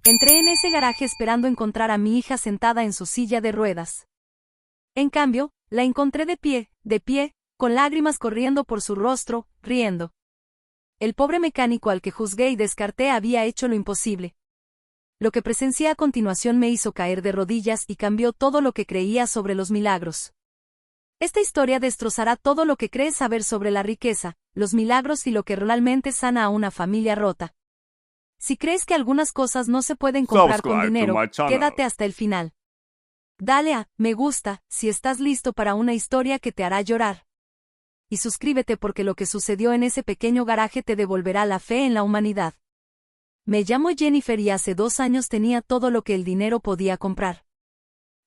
Entré en ese garaje esperando encontrar a mi hija sentada en su silla de ruedas. En cambio, la encontré de pie, con lágrimas corriendo por su rostro, riendo. El pobre mecánico al que juzgué y descarté había hecho lo imposible. Lo que presencié a continuación me hizo caer de rodillas y cambió todo lo que creía sobre los milagros. Esta historia destrozará todo lo que crees saber sobre la riqueza, los milagros y lo que realmente sana a una familia rota. Si crees que algunas cosas no se pueden comprar con Subscribe to dinero, my channel. quédate hasta el final. Dale a me gusta si estás listo para una historia que te hará llorar. Y suscríbete porque lo que sucedió en ese pequeño garaje te devolverá la fe en la humanidad. Me llamo Jennifer y hace 2 años tenía todo lo que el dinero podía comprar.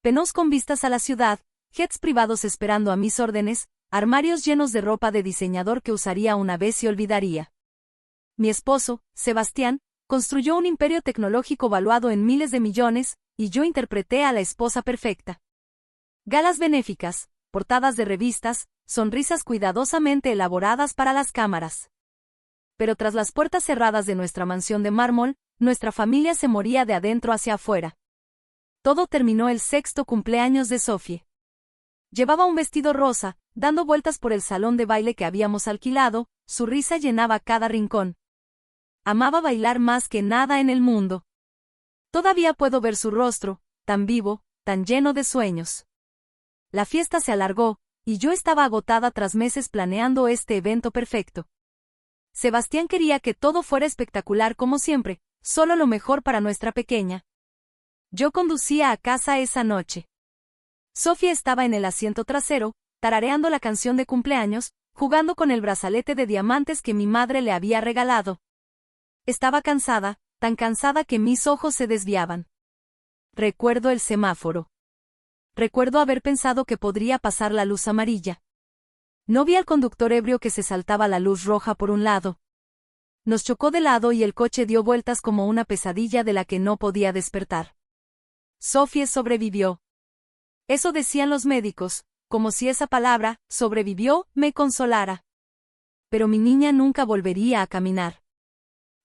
Penos con vistas a la ciudad, jets privados esperando a mis órdenes, armarios llenos de ropa de diseñador que usaría una vez y olvidaría. Mi esposo, Sebastián, construyó un imperio tecnológico valuado en miles de millones, y yo interpreté a la esposa perfecta. Galas benéficas, portadas de revistas, sonrisas cuidadosamente elaboradas para las cámaras. Pero tras las puertas cerradas de nuestra mansión de mármol, nuestra familia se moría de adentro hacia afuera. Todo terminó el 6º cumpleaños de Sophie. Llevaba un vestido rosa, dando vueltas por el salón de baile que habíamos alquilado, su risa llenaba cada rincón. Amaba bailar más que nada en el mundo. Todavía puedo ver su rostro, tan vivo, tan lleno de sueños. La fiesta se alargó, y yo estaba agotada tras meses planeando este evento perfecto. Sebastián quería que todo fuera espectacular como siempre, solo lo mejor para nuestra pequeña. Yo conducía a casa esa noche. Sophie estaba en el asiento trasero, tarareando la canción de cumpleaños, jugando con el brazalete de diamantes que mi madre le había regalado. Estaba cansada, tan cansada que mis ojos se desviaban. Recuerdo el semáforo. Recuerdo haber pensado que podría pasar la luz amarilla. No vi al conductor ebrio que se saltaba la luz roja por un lado. Nos chocó de lado y el coche dio vueltas como una pesadilla de la que no podía despertar. Sophie sobrevivió. Eso decían los médicos, como si esa palabra, sobrevivió, me consolara. Pero mi niña nunca volvería a caminar.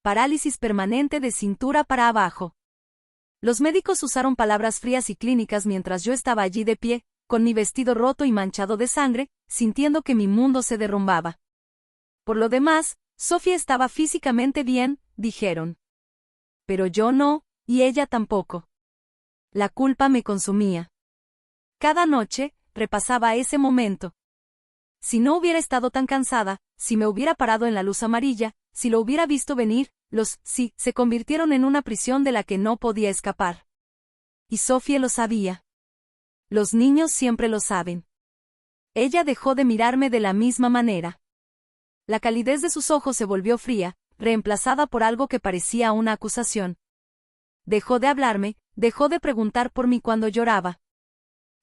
Parálisis permanente de cintura para abajo. Los médicos usaron palabras frías y clínicas mientras yo estaba allí de pie, con mi vestido roto y manchado de sangre, sintiendo que mi mundo se derrumbaba. Por lo demás, Sophie estaba físicamente bien, dijeron. Pero yo no, y ella tampoco. La culpa me consumía. Cada noche, repasaba ese momento. Si no hubiera estado tan cansada, si me hubiera parado en la luz amarilla, si lo hubiera visto venir, los sí se convirtieron en una prisión de la que no podía escapar. Y Sophie lo sabía. Los niños siempre lo saben. Ella dejó de mirarme de la misma manera. La calidez de sus ojos se volvió fría, reemplazada por algo que parecía una acusación. Dejó de hablarme, dejó de preguntar por mí cuando lloraba.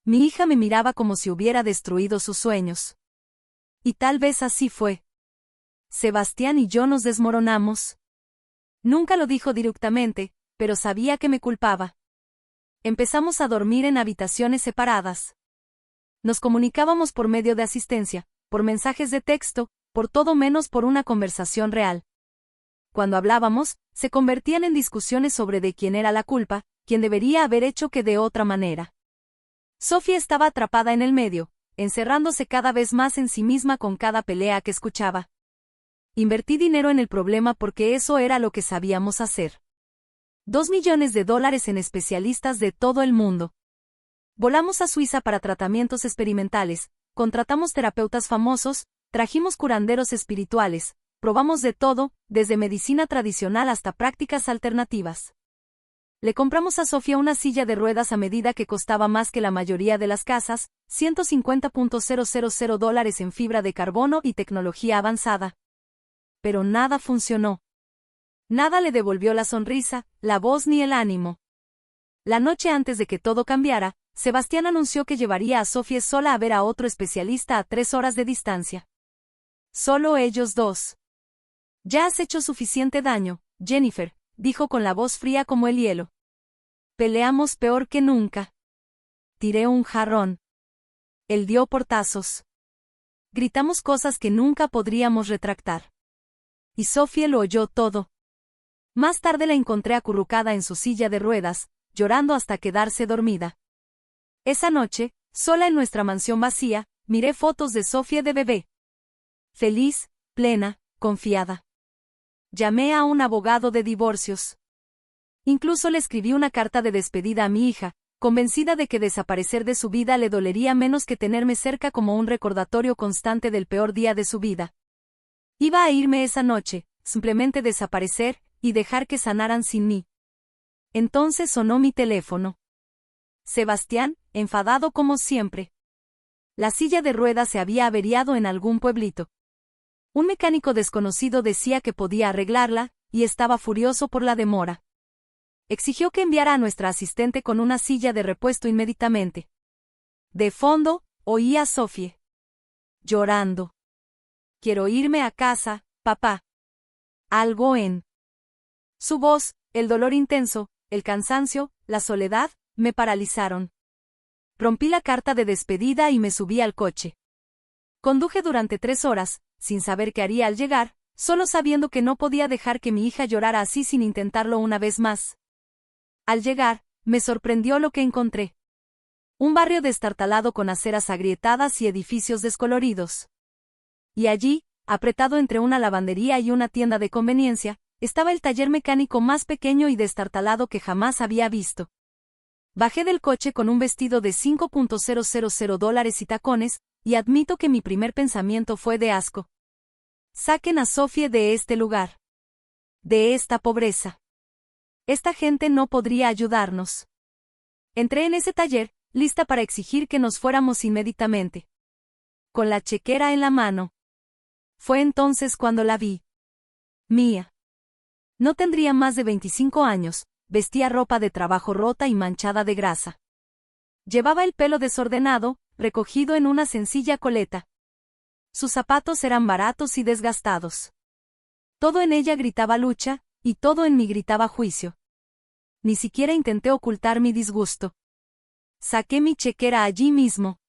Mi hija me miraba como si hubiera destruido sus sueños. Y tal vez así fue. Sebastián y yo nos desmoronamos. Nunca lo dijo directamente, pero sabía que me culpaba. Empezamos a dormir en habitaciones separadas. Nos comunicábamos por medio de asistencia, por mensajes de texto, por todo menos por una conversación real. Cuando hablábamos, se convertían en discusiones sobre de quién era la culpa, quién debería haber hecho qué de otra manera. Sophie estaba atrapada en el medio, encerrándose cada vez más en sí misma con cada pelea que escuchaba. Invertí dinero en el problema porque eso era lo que sabíamos hacer. $2 millones en especialistas de todo el mundo. Volamos a Suiza para tratamientos experimentales, contratamos terapeutas famosos, trajimos curanderos espirituales, probamos de todo, desde medicina tradicional hasta prácticas alternativas. Le compramos a Sofía una silla de ruedas a medida que costaba más que la mayoría de las casas, $150,000 en fibra de carbono y tecnología avanzada. Pero nada funcionó. Nada le devolvió la sonrisa, la voz ni el ánimo. La noche antes de que todo cambiara, Sebastián anunció que llevaría a Sofía sola a ver a otro especialista a 3 horas de distancia. Solo ellos dos. Ya has hecho suficiente daño, Jennifer, dijo con la voz fría como el hielo. Peleamos peor que nunca. Tiré un jarrón. Él dio portazos. Gritamos cosas que nunca podríamos retractar. Y Sophie lo oyó todo. Más tarde la encontré acurrucada en su silla de ruedas, llorando hasta quedarse dormida. Esa noche, sola en nuestra mansión vacía, miré fotos de Sofía de bebé. Feliz, plena, confiada. Llamé a un abogado de divorcios. Incluso le escribí una carta de despedida a mi hija, convencida de que desaparecer de su vida le dolería menos que tenerme cerca como un recordatorio constante del peor día de su vida. Iba a irme esa noche, simplemente desaparecer, y dejar que sanaran sin mí. Entonces sonó mi teléfono. Sebastián, enfadado como siempre. La silla de ruedas se había averiado en algún pueblito. Un mecánico desconocido decía que podía arreglarla, y estaba furioso por la demora. Exigió que enviara a nuestra asistente con una silla de repuesto inmediatamente. De fondo, oí a Sofía llorando. Quiero irme a casa, papá. Algo en su voz, el dolor intenso, el cansancio, la soledad, me paralizaron. Rompí la carta de despedida y me subí al coche. Conduje durante 3 horas, sin saber qué haría al llegar, solo sabiendo que no podía dejar que mi hija llorara así sin intentarlo una vez más. Al llegar, me sorprendió lo que encontré. Un barrio destartalado con aceras agrietadas y edificios descoloridos. Y allí, apretado entre una lavandería y una tienda de conveniencia, estaba el taller mecánico más pequeño y destartalado que jamás había visto. Bajé del coche con un vestido de $5,000 y tacones, y admito que mi primer pensamiento fue de asco. Saquen a Sofía de este lugar. De esta pobreza. Esta gente no podría ayudarnos. Entré en ese taller, lista para exigir que nos fuéramos inmediatamente. Con la chequera en la mano. Fue entonces cuando la vi. Mía. No tendría más de 25 años, vestía ropa de trabajo rota y manchada de grasa. Llevaba el pelo desordenado, recogido en una sencilla coleta. Sus zapatos eran baratos y desgastados. Todo en ella gritaba lucha, y todo en mí gritaba juicio. Ni siquiera intenté ocultar mi disgusto. Saqué mi chequera allí mismo.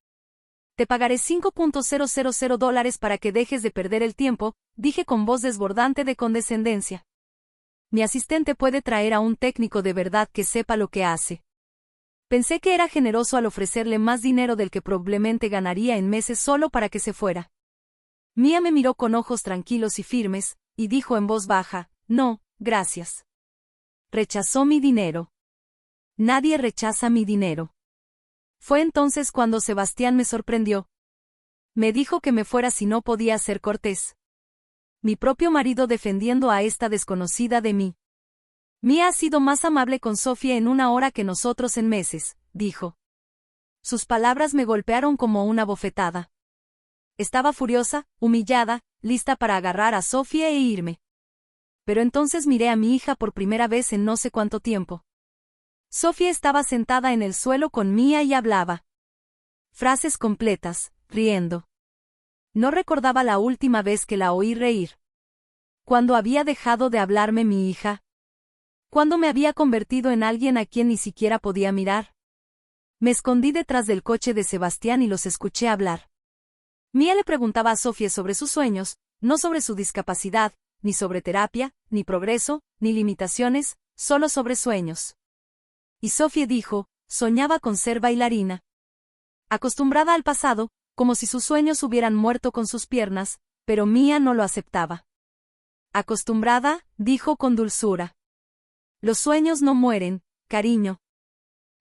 Te pagaré $5,000 para que dejes de perder el tiempo, dije con voz desbordante de condescendencia. Mi asistente puede traer a un técnico de verdad que sepa lo que hace. Pensé que era generoso al ofrecerle más dinero del que probablemente ganaría en meses solo para que se fuera. Mía me miró con ojos tranquilos y firmes, y dijo en voz baja, no, gracias. Rechazó mi dinero. Nadie rechaza mi dinero. Fue entonces cuando Sebastián me sorprendió. Me dijo que me fuera si no podía ser cortés. Mi propio marido defendiendo a esta desconocida de mí. Mía ha sido más amable con Sofía en 1 hora que nosotros en meses, dijo. Sus palabras me golpearon como una bofetada. Estaba furiosa, humillada, lista para agarrar a Sofía e irme. Pero entonces miré a mi hija por primera vez en no sé cuánto tiempo. Sofía estaba sentada en el suelo con Mía y hablaba. Frases completas, riendo. No recordaba la última vez que la oí reír. ¿Cuándo había dejado de hablarme mi hija? ¿Cuándo me había convertido en alguien a quien ni siquiera podía mirar? Me escondí detrás del coche de Sebastián y los escuché hablar. Mía le preguntaba a Sofía sobre sus sueños, no sobre su discapacidad, ni sobre terapia, ni progreso, ni limitaciones, solo sobre sueños. Y Sofía dijo, soñaba con ser bailarina. Acostumbrada al pasado, como si sus sueños hubieran muerto con sus piernas, pero Mía no lo aceptaba. Acostumbrada, dijo con dulzura. Los sueños no mueren, cariño.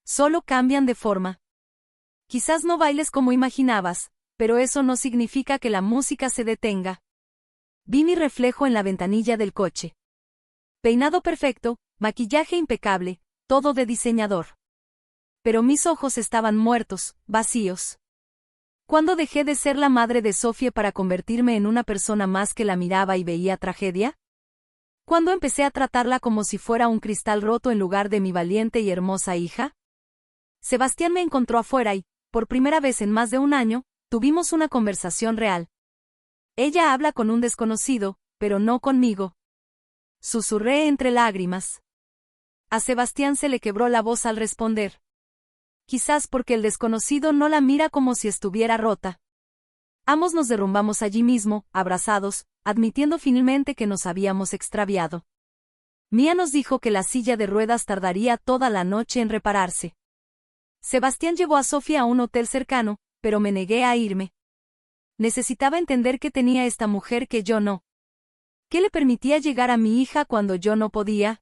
Solo cambian de forma. Quizás no bailes como imaginabas, pero eso no significa que la música se detenga. Vi mi reflejo en la ventanilla del coche. Peinado perfecto, maquillaje impecable, todo de diseñador. Pero mis ojos estaban muertos, vacíos. ¿Cuándo dejé de ser la madre de Sofía para convertirme en una persona más que la miraba y veía tragedia? ¿Cuándo empecé a tratarla como si fuera un cristal roto en lugar de mi valiente y hermosa hija? Sebastián me encontró afuera y, por primera vez en más de 1 año, tuvimos una conversación real. Ella habla con un desconocido, pero no conmigo. Susurré entre lágrimas. A Sebastián se le quebró la voz al responder. Quizás porque el desconocido no la mira como si estuviera rota. Ambos nos derrumbamos allí mismo, abrazados, admitiendo finalmente que nos habíamos extraviado. Mía nos dijo que la silla de ruedas tardaría toda la noche en repararse. Sebastián llevó a Sofía a un hotel cercano, pero me negué a irme. Necesitaba entender qué tenía esta mujer que yo no. ¿Qué le permitía llegar a mi hija cuando yo no podía?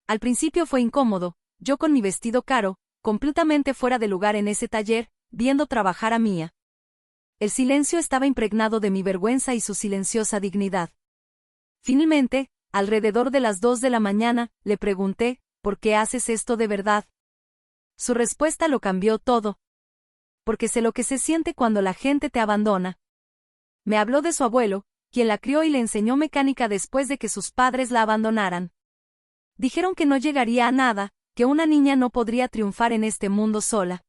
Al principio fue incómodo, yo con mi vestido caro, completamente fuera de lugar en ese taller, viendo trabajar a Mía. El silencio estaba impregnado de mi vergüenza y su silenciosa dignidad. Finalmente, alrededor de las 2 de la mañana, le pregunté, ¿por qué haces esto de verdad? Su respuesta lo cambió todo. Porque sé lo que se siente cuando la gente te abandona. Me habló de su abuelo, quien la crió y le enseñó mecánica después de que sus padres la abandonaran. Dijeron que no llegaría a nada, que una niña no podría triunfar en este mundo sola.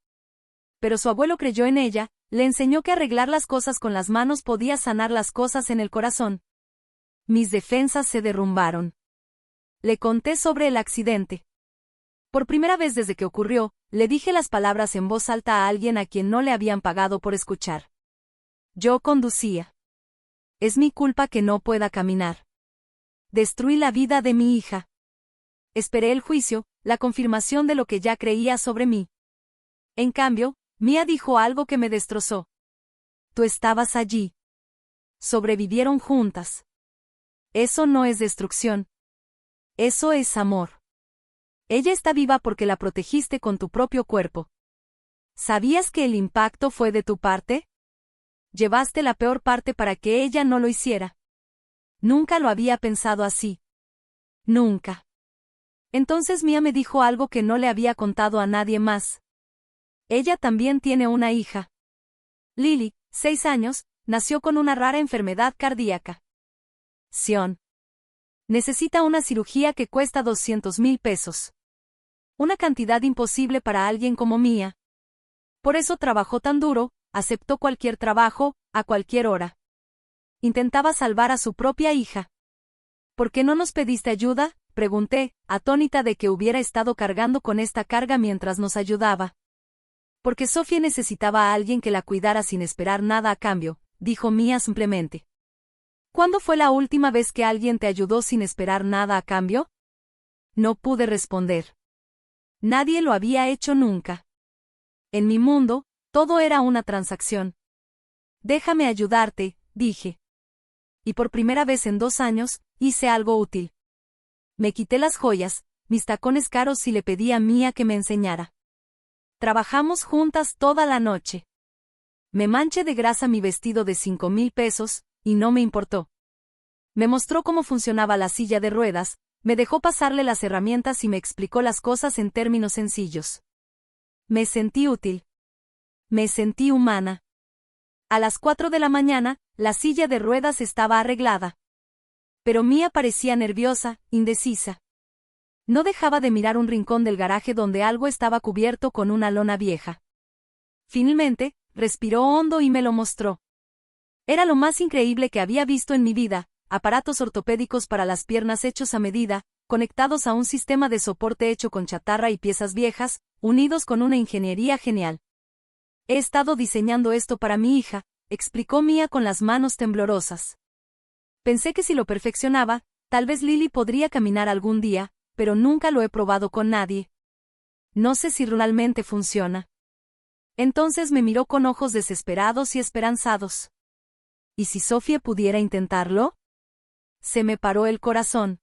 Pero su abuelo creyó en ella, le enseñó que arreglar las cosas con las manos podía sanar las cosas en el corazón. Mis defensas se derrumbaron. Le conté sobre el accidente. Por primera vez desde que ocurrió, le dije las palabras en voz alta a alguien a quien no le habían pagado por escuchar. Yo conducía. Es mi culpa que no pueda caminar. Destruí la vida de mi hija. Esperé el juicio, la confirmación de lo que ya creía sobre mí. En cambio, Mía dijo algo que me destrozó. Tú estabas allí. Sobrevivieron juntas. Eso no es destrucción. Eso es amor. Ella está viva porque la protegiste con tu propio cuerpo. ¿Sabías que el impacto fue de tu parte? Llevaste la peor parte para que ella no lo hiciera. Nunca lo había pensado así. Nunca. Entonces Mía me dijo algo que no le había contado a nadie más. Ella también tiene una hija. Lily, 6 años, nació con una rara enfermedad cardíaca. Sion. Necesita una cirugía que cuesta 200,000 pesos. Una cantidad imposible para alguien como Mía. Por eso trabajó tan duro, aceptó cualquier trabajo, a cualquier hora. Intentaba salvar a su propia hija. ¿Por qué no nos pediste ayuda?, pregunté, atónita de que hubiera estado cargando con esta carga mientras nos ayudaba. Porque Sofía necesitaba a alguien que la cuidara sin esperar nada a cambio, dijo Mía simplemente. ¿Cuándo fue la última vez que alguien te ayudó sin esperar nada a cambio? No pude responder. Nadie lo había hecho nunca. En mi mundo, todo era una transacción. Déjame ayudarte, dije. Y por primera vez en 2 años, hice algo útil. Me quité las joyas, mis tacones caros y le pedí a Mía que me enseñara. Trabajamos juntas toda la noche. Me manché de grasa mi vestido de 5,000 pesos, y no me importó. Me mostró cómo funcionaba la silla de ruedas, me dejó pasarle las herramientas y me explicó las cosas en términos sencillos. Me sentí útil. Me sentí humana. A las 4 de la mañana, la silla de ruedas estaba arreglada. Pero Mía parecía nerviosa, indecisa. No dejaba de mirar un rincón del garaje donde algo estaba cubierto con una lona vieja. Finalmente, respiró hondo y me lo mostró. Era lo más increíble que había visto en mi vida, aparatos ortopédicos para las piernas hechos a medida, conectados a un sistema de soporte hecho con chatarra y piezas viejas, unidos con una ingeniería genial. He estado diseñando esto para mi hija, explicó Mía con las manos temblorosas. Pensé que si lo perfeccionaba, tal vez Lily podría caminar algún día, pero nunca lo he probado con nadie. No sé si realmente funciona. Entonces me miró con ojos desesperados y esperanzados. ¿Y si Sofía pudiera intentarlo? Se me paró el corazón.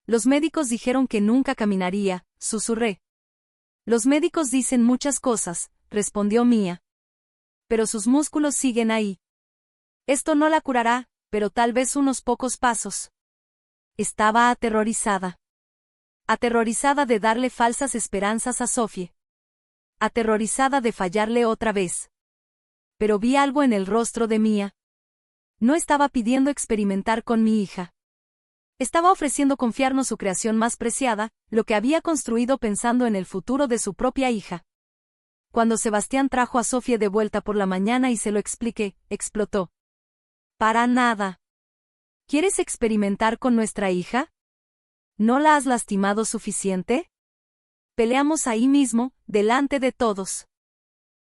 Los médicos dijeron que nunca caminaría, susurré. Los médicos dicen muchas cosas, respondió Mía. Pero sus músculos siguen ahí. Esto no la curará, pero tal vez unos pocos pasos. Estaba aterrorizada. Aterrorizada de darle falsas esperanzas a Sofía. Aterrorizada de fallarle otra vez. Pero vi algo en el rostro de Mía. No estaba pidiendo experimentar con mi hija. Estaba ofreciendo confiarnos su creación más preciada, lo que había construido pensando en el futuro de su propia hija. Cuando Sebastián trajo a Sofía de vuelta por la mañana y se lo expliqué, explotó. Para nada. ¿Quieres experimentar con nuestra hija? ¿No la has lastimado suficiente? Peleamos ahí mismo, delante de todos.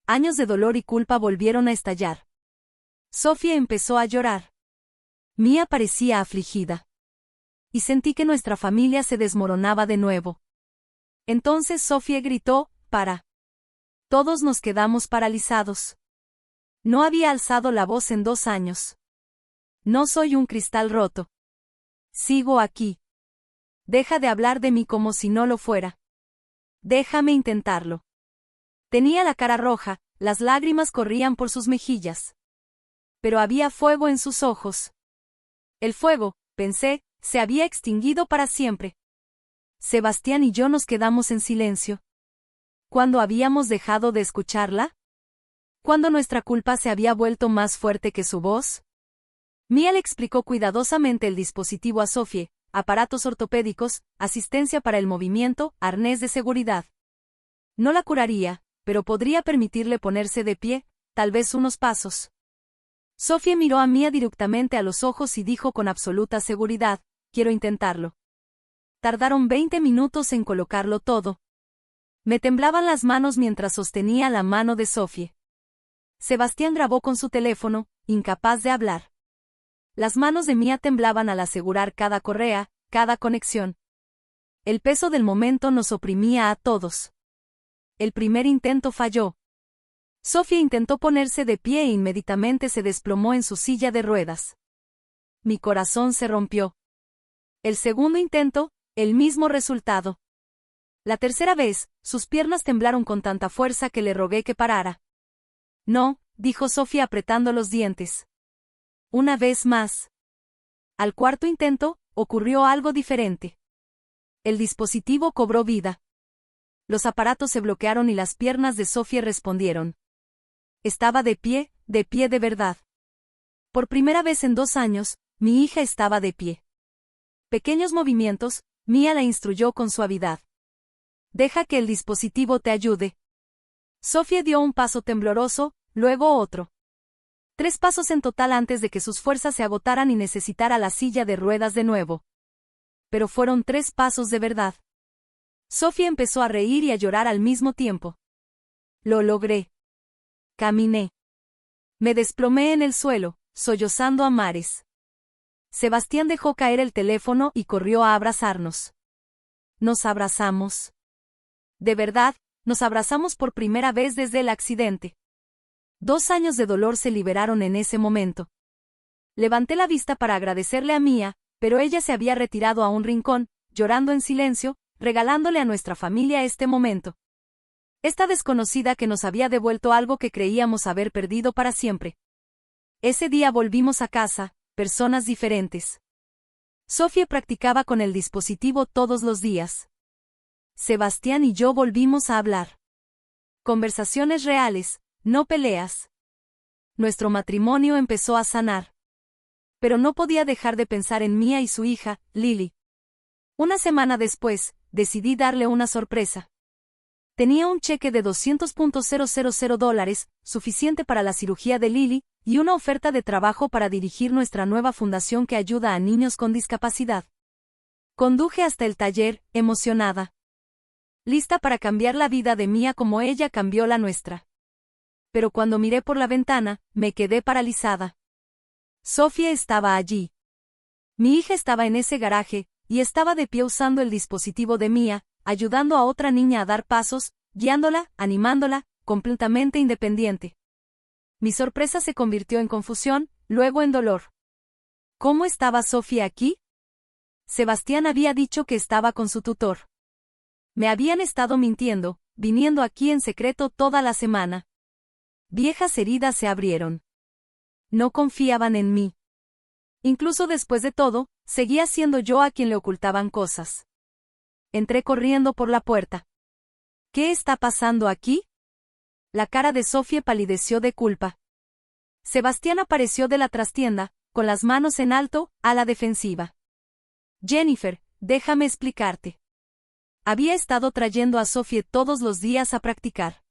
Años de dolor y culpa volvieron a estallar. Sofía empezó a llorar. Mía parecía afligida. y sentí que nuestra familia se desmoronaba de nuevo. Entonces Sofía gritó, «¡Para!». Todos nos quedamos paralizados. No había alzado la voz en 2 años. No soy un cristal roto. Sigo aquí. Deja de hablar de mí como si no lo fuera. Déjame intentarlo. Tenía la cara roja, las lágrimas corrían por sus mejillas. Pero había fuego en sus ojos. El fuego, pensé, se había extinguido para siempre. Sebastián y yo nos quedamos en silencio. ¿Cuándo habíamos dejado de escucharla? ¿Cuándo nuestra culpa se había vuelto más fuerte que su voz? Mía le explicó cuidadosamente el dispositivo a Sofía: aparatos ortopédicos, asistencia para el movimiento, arnés de seguridad. No la curaría, pero podría permitirle ponerse de pie, tal vez unos pasos. Sofía miró a Mía directamente a los ojos y dijo con absoluta seguridad: «Quiero intentarlo». Tardaron 20 minutos en colocarlo todo. Me temblaban las manos mientras sostenía la mano de Sofía. Sebastián grabó con su teléfono, incapaz de hablar. Las manos de Mía temblaban al asegurar cada correa, cada conexión. El peso del momento nos oprimía a todos. El primer intento falló. Sofía intentó ponerse de pie e inmediatamente se desplomó en su silla de ruedas. Mi corazón se rompió. El segundo intento, el mismo resultado. La tercera vez, sus piernas temblaron con tanta fuerza que le rogué que parara. «No», dijo Sofía apretando los dientes. Una vez más. Al cuarto intento, ocurrió algo diferente. El dispositivo cobró vida. Los aparatos se bloquearon y las piernas de Sofía respondieron. Estaba de pie de verdad. Por primera vez en 2 años, mi hija estaba de pie. Pequeños movimientos, Mía la instruyó con suavidad. Deja que el dispositivo te ayude. Sofía dio un paso tembloroso, luego otro. 3 pasos en total antes de que sus fuerzas se agotaran y necesitara la silla de ruedas de nuevo. Pero fueron 3 pasos de verdad. Sofía empezó a reír y a llorar al mismo tiempo. Lo logré. Caminé. Me desplomé en el suelo, sollozando a mares. Sebastián dejó caer el teléfono y corrió a abrazarnos. Nos abrazamos. De verdad, nos abrazamos por primera vez desde el accidente. 2 años de dolor se liberaron en ese momento. Levanté la vista para agradecerle a Mía, pero ella se había retirado a un rincón, llorando en silencio, regalándole a nuestra familia este momento. Esta desconocida que nos había devuelto algo que creíamos haber perdido para siempre. Ese día volvimos a casa, personas diferentes. Sofía practicaba con el dispositivo todos los días. Sebastián y yo volvimos a hablar. Conversaciones reales, no peleas. Nuestro matrimonio empezó a sanar. Pero no podía dejar de pensar en Mía y su hija, Lily. Una semana después, decidí darle una sorpresa. Tenía un cheque de $200,000, suficiente para la cirugía de Lily, y una oferta de trabajo para dirigir nuestra nueva fundación que ayuda a niños con discapacidad. Conduje hasta el taller, emocionada. Lista para cambiar la vida de Mía como ella cambió la nuestra. Pero cuando miré por la ventana, me quedé paralizada. Sofía estaba allí. Mi hija estaba en ese garaje, y estaba de pie usando el dispositivo de Mía, ayudando a otra niña a dar pasos, guiándola, animándola, completamente independiente. Mi sorpresa se convirtió en confusión, luego en dolor. ¿Cómo estaba Sofía aquí? Sebastián había dicho que estaba con su tutor. Me habían estado mintiendo, viniendo aquí en secreto toda la semana. Viejas heridas se abrieron. No confiaban en mí. Incluso después de todo, seguía siendo yo a quien le ocultaban cosas. Entré corriendo por la puerta. ¿Qué está pasando aquí? La cara de Sofía palideció de culpa. Sebastián apareció de la trastienda, con las manos en alto, a la defensiva. Jennifer, déjame explicarte. Había estado trayendo a Sofía todos los días a practicar.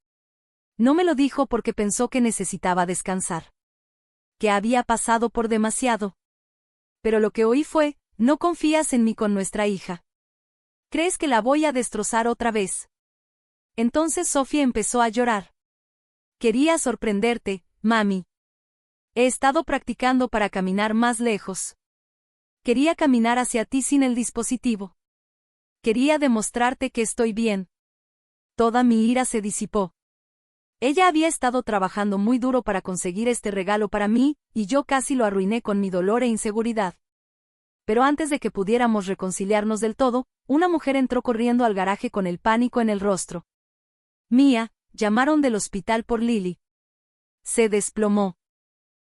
No me lo dijo porque pensó que necesitaba descansar. Que había pasado por demasiado. Pero lo que oí fue: no confías en mí con nuestra hija. ¿Crees que la voy a destrozar otra vez? Entonces Sofía empezó a llorar. Quería sorprenderte, mami. He estado practicando para caminar más lejos. Quería caminar hacia ti sin el dispositivo. Quería demostrarte que estoy bien. Toda mi ira se disipó. Ella había estado trabajando muy duro para conseguir este regalo para mí, y yo casi lo arruiné con mi dolor e inseguridad. Pero antes de que pudiéramos reconciliarnos del todo, una mujer entró corriendo al garaje con el pánico en el rostro. Mía, llamaron del hospital por Lily. Se desplomó.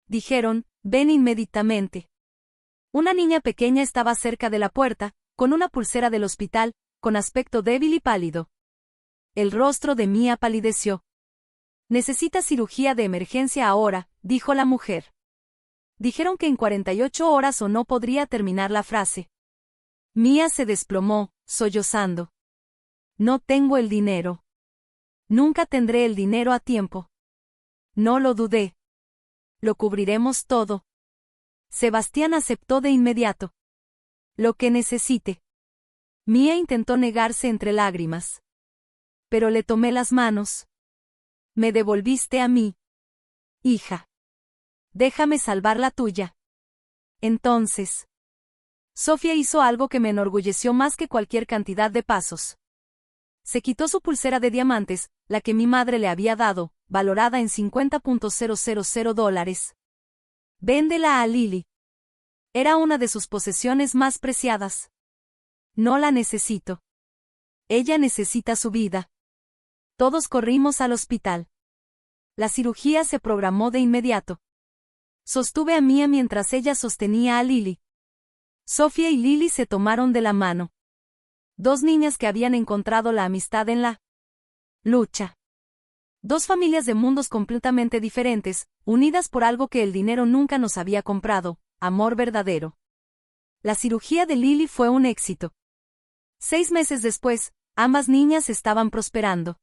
Dijeron, ven inmediatamente. Una niña pequeña estaba cerca de la puerta, con una pulsera del hospital, con aspecto débil y pálido. El rostro de Mía palideció. Necesita cirugía de emergencia ahora, dijo la mujer. Dijeron que en 48 horas o no podría terminar la frase. Mía se desplomó, sollozando. No tengo el dinero. Nunca tendré el dinero a tiempo. No lo dudé. Lo cubriremos todo. Sebastián aceptó de inmediato. Lo que necesite. Mía intentó negarse entre lágrimas. Pero le tomé las manos. Me devolviste a mí. Hija. Déjame salvar la tuya. Entonces. Sofía hizo algo que me enorgulleció más que cualquier cantidad de pasos. Se quitó su pulsera de diamantes, la que mi madre le había dado, valorada en $50,000. Véndela a Lily. Era una de sus posesiones más preciadas. No la necesito. Ella necesita su vida. Todos corrimos al hospital. La cirugía se programó de inmediato. Sostuve a Mía mientras ella sostenía a Lily. Sofía y Lily se tomaron de la mano. Dos niñas que habían encontrado la amistad en la lucha. Dos familias de mundos completamente diferentes, unidas por algo que el dinero nunca nos había comprado, amor verdadero. La cirugía de Lily fue un éxito. 6 meses después, ambas niñas estaban prosperando.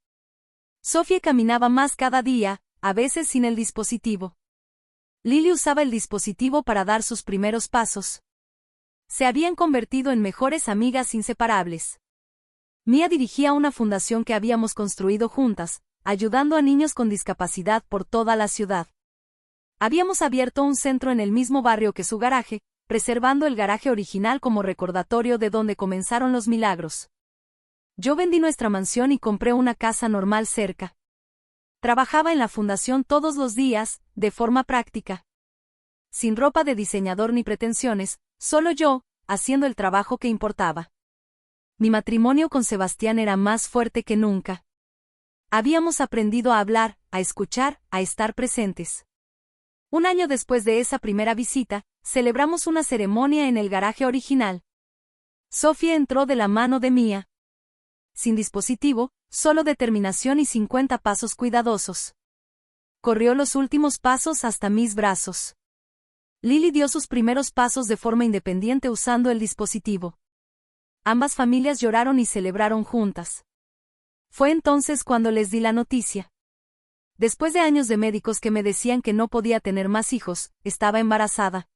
Sofía caminaba más cada día, a veces sin el dispositivo. Lily usaba el dispositivo para dar sus primeros pasos. Se habían convertido en mejores amigas inseparables. Mía dirigía una fundación que habíamos construido juntas, ayudando a niños con discapacidad por toda la ciudad. Habíamos abierto un centro en el mismo barrio que su garaje, preservando el garaje original como recordatorio de donde comenzaron los milagros. Yo vendí nuestra mansión y compré una casa normal cerca. Trabajaba en la fundación todos los días, de forma práctica. Sin ropa de diseñador ni pretensiones, solo yo, haciendo el trabajo que importaba. Mi matrimonio con Sebastián era más fuerte que nunca. Habíamos aprendido a hablar, a escuchar, a estar presentes. Un año después de esa primera visita, celebramos una ceremonia en el garaje original. Sofía entró de la mano de Mía. Sin dispositivo, solo determinación y 50 pasos cuidadosos. Corrió los últimos pasos hasta mis brazos. Lily dio sus primeros pasos de forma independiente usando el dispositivo. Ambas familias lloraron y celebraron juntas. Fue entonces cuando les di la noticia. Después de años de médicos que me decían que no podía tener más hijos, estaba embarazada.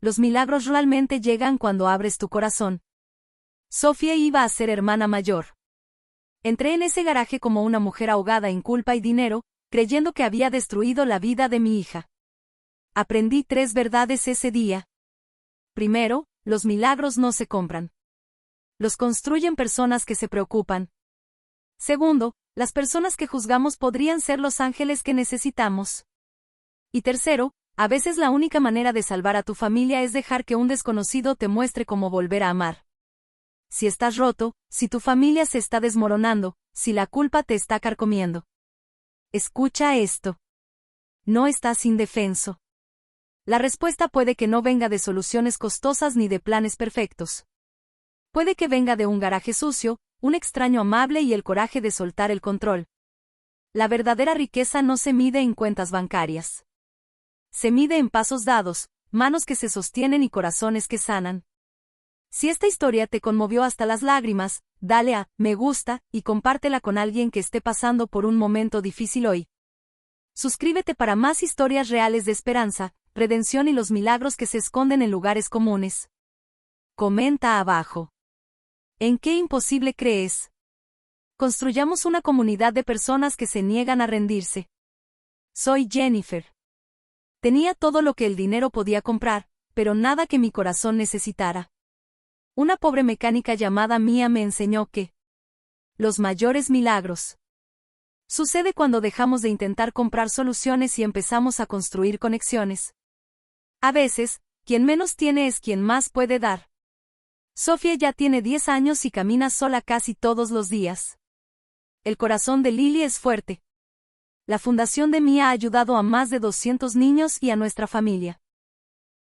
Los milagros realmente llegan cuando abres tu corazón. Sofía iba a ser hermana mayor. Entré en ese garaje como una mujer ahogada en culpa y dinero, creyendo que había destruido la vida de mi hija. Aprendí 3 verdades ese día. Primero, los milagros no se compran. Los construyen personas que se preocupan. Segundo, las personas que juzgamos podrían ser los ángeles que necesitamos. Y tercero, a veces la única manera de salvar a tu familia es dejar que un desconocido te muestre cómo volver a amar. Si estás roto, si tu familia se está desmoronando, si la culpa te está carcomiendo. Escucha esto. No estás indefenso. La respuesta puede que no venga de soluciones costosas ni de planes perfectos. Puede que venga de un garaje sucio, un extraño amable y el coraje de soltar el control. La verdadera riqueza no se mide en cuentas bancarias. Se mide en pasos dados, manos que se sostienen y corazones que sanan. Si esta historia te conmovió hasta las lágrimas, dale a me gusta y compártela con alguien que esté pasando por un momento difícil hoy. Suscríbete para más historias reales de esperanza, redención y los milagros que se esconden en lugares comunes. Comenta abajo. ¿En qué imposible crees? Construyamos una comunidad de personas que se niegan a rendirse. Soy Jennifer. Tenía todo lo que el dinero podía comprar, pero nada que mi corazón necesitara. Una pobre mecánica llamada Mía me enseñó que los mayores milagros sucede cuando dejamos de intentar comprar soluciones y empezamos a construir conexiones. A veces, quien menos tiene es quien más puede dar. Sofía ya tiene 10 años y camina sola casi todos los días. El corazón de Lily es fuerte. La fundación de Mía ha ayudado a más de 200 niños y a nuestra familia.